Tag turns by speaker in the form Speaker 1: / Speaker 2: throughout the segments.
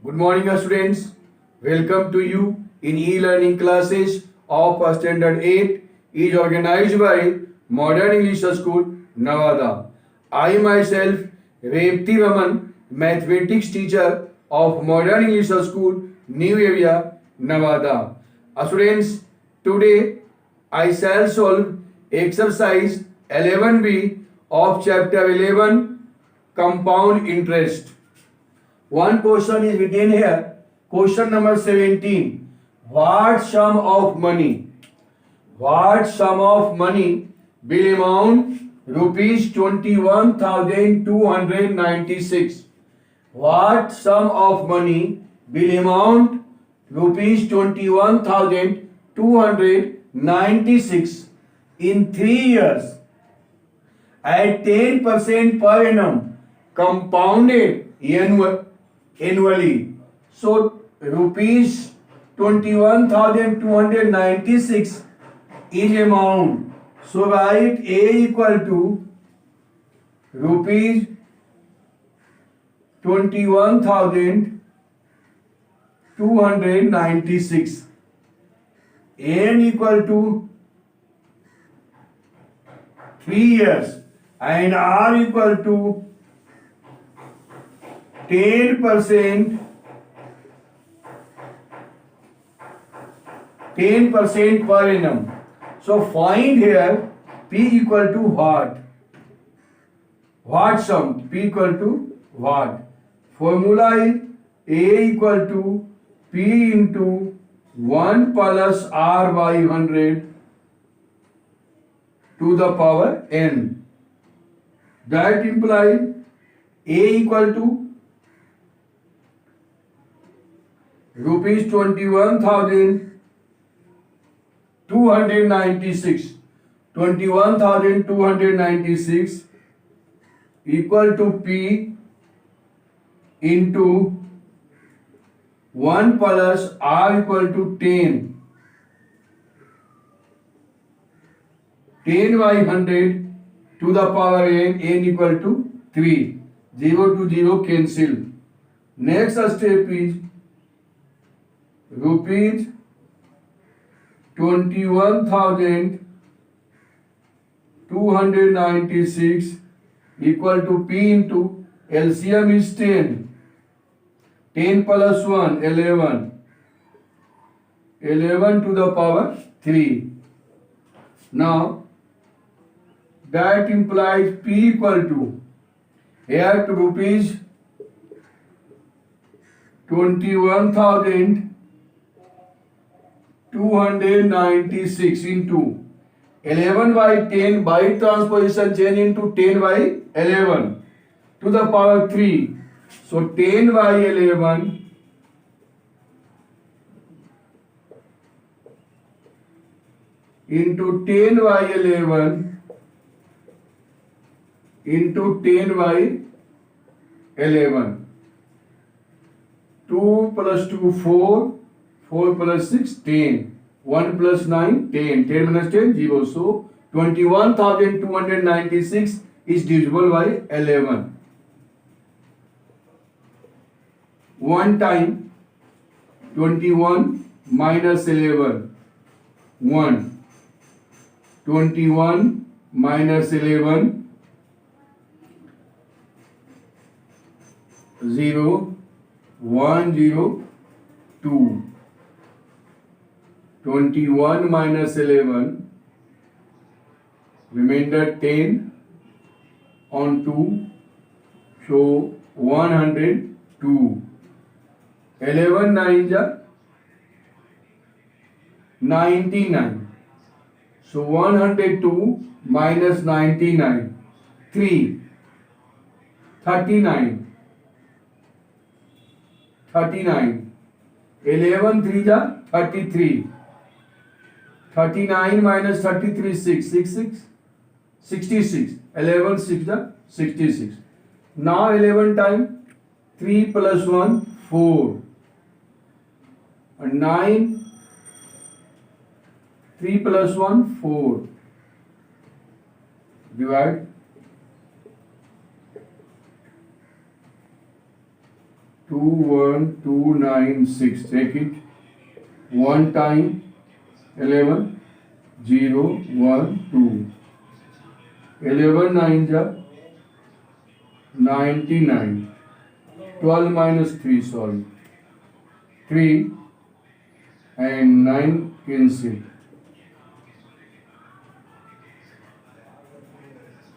Speaker 1: Good morning, students. Welcome to you in e-learning classes of Standard 8 is organized by Modern English School, Nevada. I myself, Revti Raman, mathematics teacher of Modern English School, New Area, Nevada. Students, today I shall solve exercise 11b of chapter 11, compound interest. One question is written here. Question number 17. What sum of money? What sum of money will amount rupees 21,296? What sum of money will amount rupees 21,296 in 3 years at 10% per annum compounded annually? So rupees 21,296 is amount. So write A equal to rupees 21,296. N equal to 3 years and R equal to 10% per annum. So find here P equal to what? What sum? P equal to what? Formula is A equal to P into 1 plus R by 100 to the power n. That implies A equal to rupees 21,296. 21,296 equal to P into 1 plus R equal to 10. 10 by 100 to the power n, n equal to 3. 0 to 0 cancel. Next step is rupees 21,296 equal to P into LCM is 10. 10 plus 1, 11. 11 to the power 3. Now, that implies P equal to, here to rupees 21,296 into 11 by 10 by transposition change into 10 by 11 to the power 3. So 10 by 11 into 10 by 11 into 10 by 11. 2 plus 2, 4. 4 plus 6, 10. 1 plus 9, 10. 10 minus 10, 0. So 21,296 is divisible by 11. One time 21 minus 11, 1. 21 minus 11, 0, 1, 0, 2. 21 minus 11, remainder 10 on 2, so 102. 11 9 ja 99. So 102 minus 99, 3. 39. 39. 11 3 ja 33. 39 minus 33, 6. 6 6. 66. 11 6 ja 66. Now 11 time 3 plus 1, 4. And 9. 3 plus 1, 4. Divide.
Speaker 2: 21,296
Speaker 1: 21296. Take it. 1 time 11, 0, 1, 2. 11 9 ja 99. 12 minus 3, sorry. 3 and 9 cancel.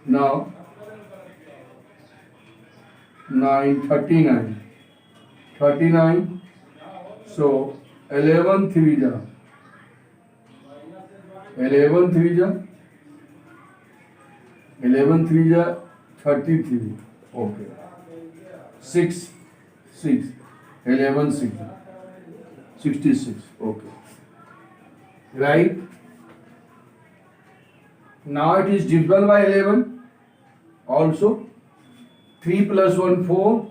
Speaker 1: Now 9 39. 39. So 11 3 ja 11 3 ja 11 3 ja 33. Okay. 6 6 11 6 66. Okay. Right. Now it is divisible by 11. Also 3 plus 1 4.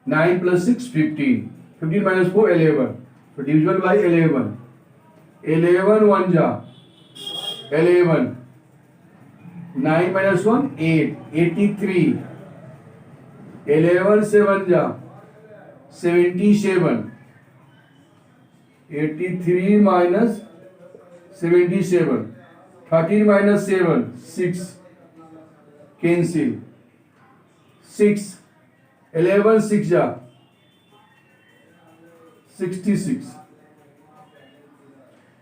Speaker 1: 9 plus 6 15. 15 minus 4 11. So divisible by 11. 11 1 ja 11. 9 minus 1 8. 83. 11 7 ja 77. 83 minus 77. 13 minus 7 6. Cancel. 6. 11 6 ja 66.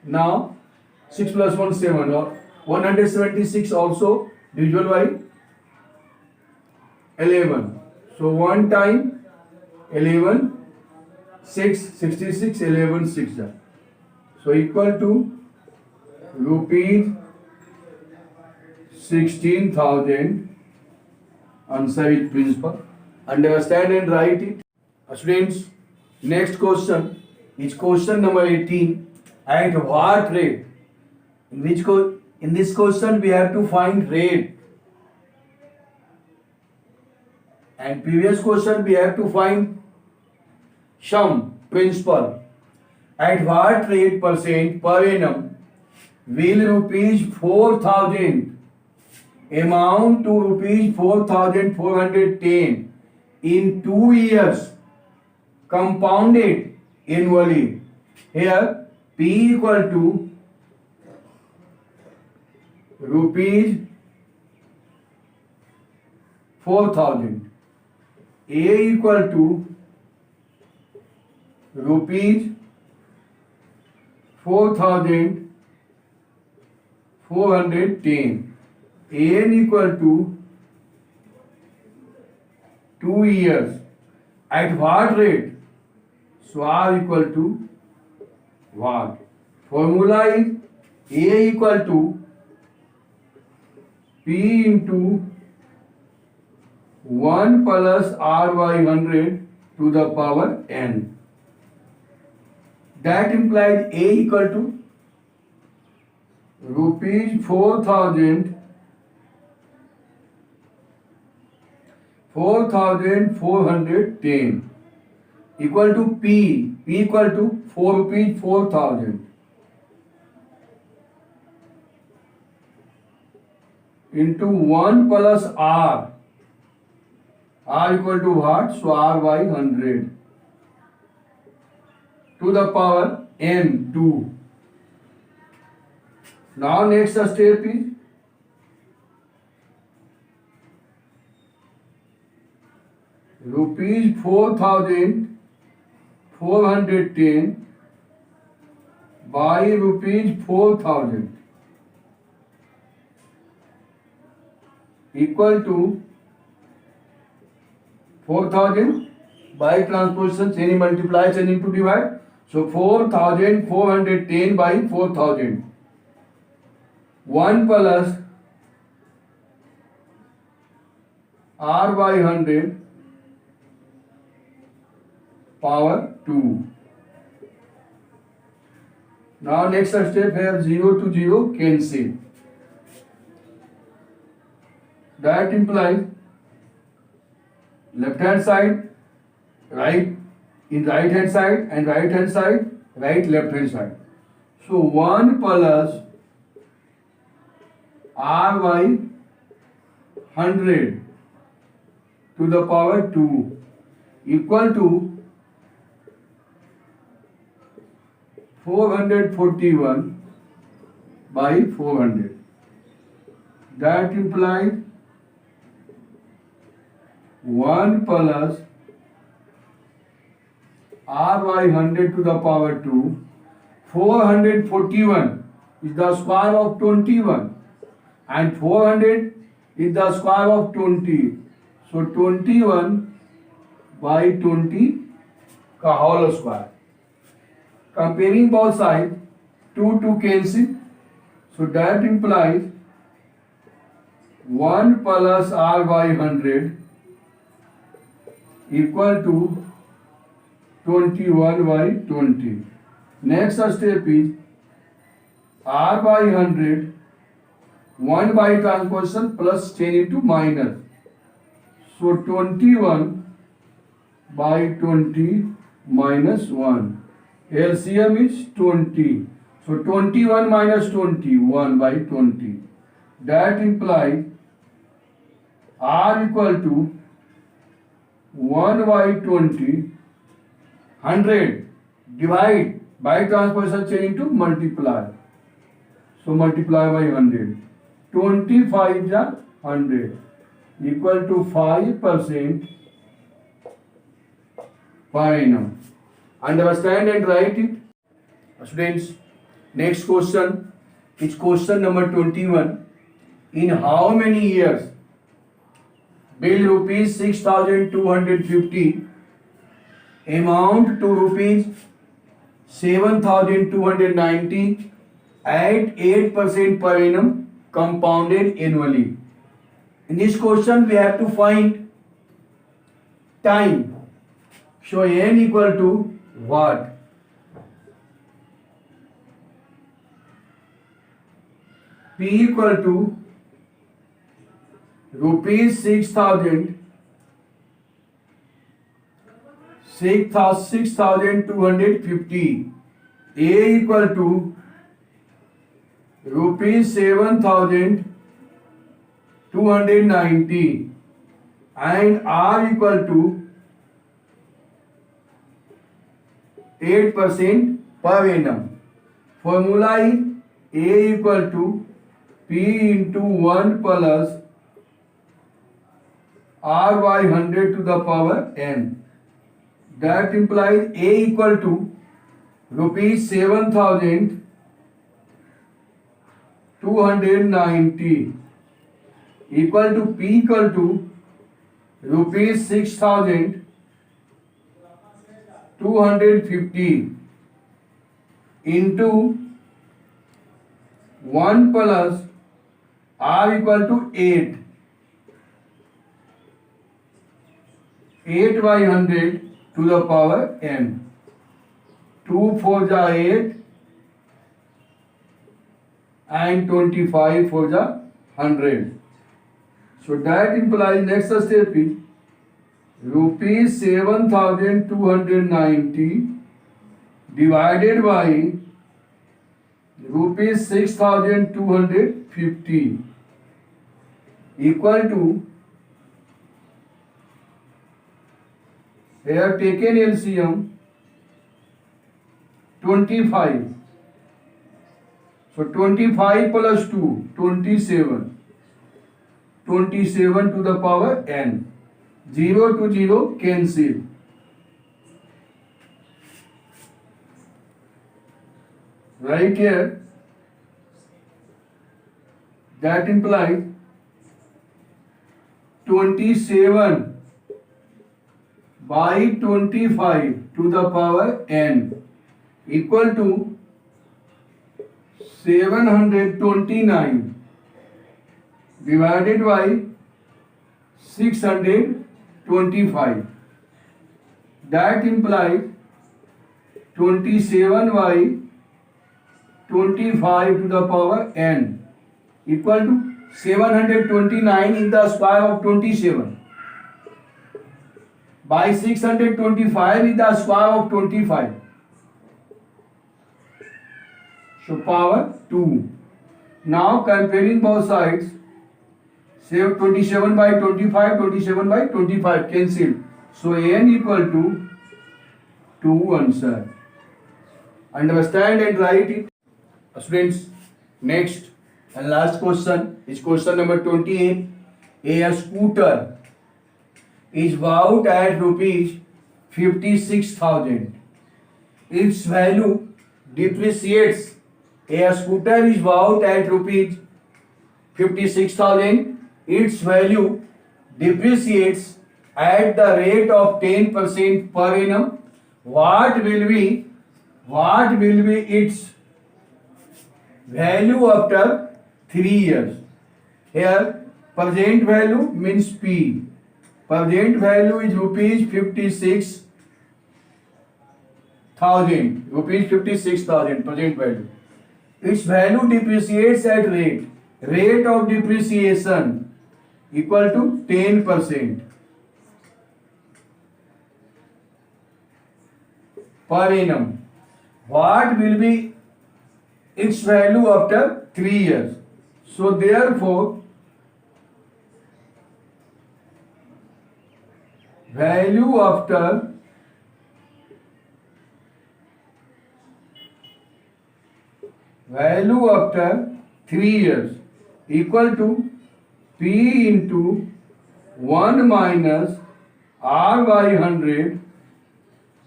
Speaker 1: Now 6 plus 1 7 or 176 also divisible by 11. So 1 time 11 6 66 11 6 ja. So equal to rupees 16,000. Answer it, principal. Understand and write it. Students, next question is question number 18. At what rate? In this question we have to find rate. And previous question we have to find sum, principal. At what rate percent per annum will rupees 4,000 amount to rupees 4,410 in 2 years compounded annually? Here P equal to rupees 4,000, A equal to rupees 4,410, An equal to 2 years. At what rate? So R equal to what? Formula is A equal to P into 1 plus R by 100 to the power n. That implies A equal to rupees 4,410 equal to P equal to 4 rupees 4,000 into 1 plus R. R equal to what? So R by 100 to the power n 2. Now next step is rupees 4,410 by rupees 4,000 equal to 4,000 by transposition, changing multiply, changing to divide. So 4,410 by 4,000. 1 plus R by 100 power 2. Now next step have 0 to 0 cancel. That implies left hand side right in right hand side and right hand side right left hand side. So 1 plus R by 100 to the power 2 equal to 441 by 400. That implies 1 plus r by 100 to the power 2. 441 is the square of 21 and 400 is the square of 20. So 21 by 20 का whole square. Comparing both sides, 2 cancel. So that implies 1 plus r by 100 equal to 21 by 20. Next step is r by 100, 1 by transposition plus change into minus. So 21 by 20 minus 1. LCM is 20. So 21 minus 20, 1 by 20. That implies r equal to 1 by 20, 100 divide by transposition change into multiply. So multiply by 100. 25 is 100 equal to 5% per annum. Understand and write it. Students, next question is question number 21. In how many years will rupees 6,250 amount to rupees 7,290 at 8% per annum compounded annually? In this question we have to find time. So n equal to what? P equal to rupees 6,250. A equal to rupees 7,290 and R equal to 8% per annum. Formula is A equal to P into 1 plus R by 100 to the power n. That implies A equal to rupees 7,290 equal to P equal to rupees 6,250 into 1 plus R equal to 8. 8 by 100 to the power n. 2 4 ja 8 and 25 4 ja 100. So that implies next step is rupees 7,290 divided by rupees 6,250 equal to, they have taken LCM 25. So 25 plus 2, 27. 27 to the power n. 0 to 0 cancel. Right here, that implies 27 by 25 to the power n equal to 729 divided by 625. That implies 27 by 25 to the power n equal to 729 is the square of 27 by 625 is the square of 25. So power 2. Now comparing both sides, save 27 by 25, 27 by 25 cancel. So n equal to 2 answer. Understand and write it. Students, next and last question is question number 28. A scooter is bought at rupees 56,000. Its value depreciates. A scooter is bought at rupees 56,000. Its value depreciates at the rate of 10% per annum. What will be its value after 3 years? Here present value means P. Present value is rupees 56,000. Rupees 56,000 present value. Its value depreciates at rate. Rate of depreciation equal to 10% per annum. What will be its value after 3 years? So therefore, value after 3 years equal to P into 1 minus R by 100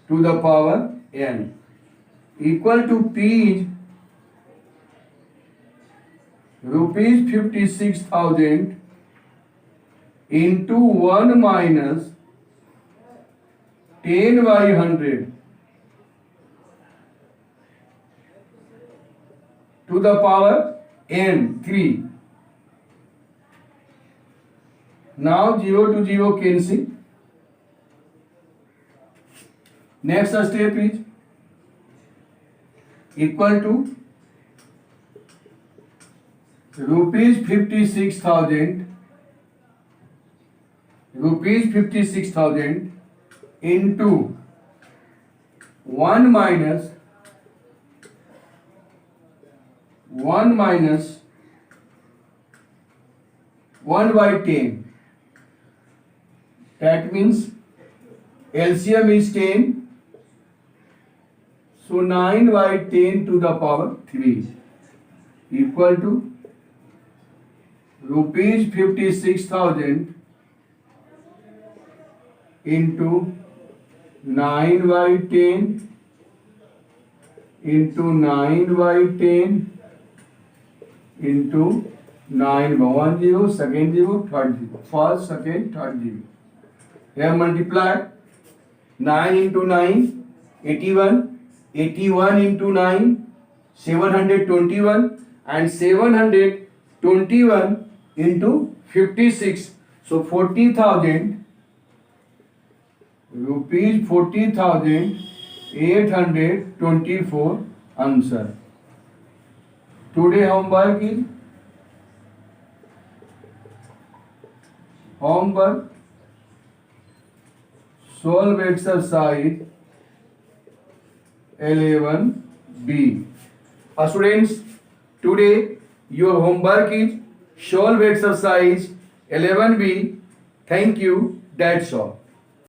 Speaker 1: to the power n equal to P is rupees 56,000 into 1 minus 10 by 100 to the power n 3. Now 0 to 0 cancel. Next step is equal to rupees 56,000 into 1 minus 1 by 10. That means LCM is 10. So 9 by 10 to the power 3 equal to rupees 56,000 into 9 by 10 into 9 by 10 into 9 by 1 0, second 0, third 0, first, second, third 0. Here multiply 9 into 9, 81, 81 into 9, 721, and 721 into 56. So 40,000 rupees 40,824 answer. Today homework is solve exercise 11B. Students, today your homework is solve exercise 11B. Thank you. That's all.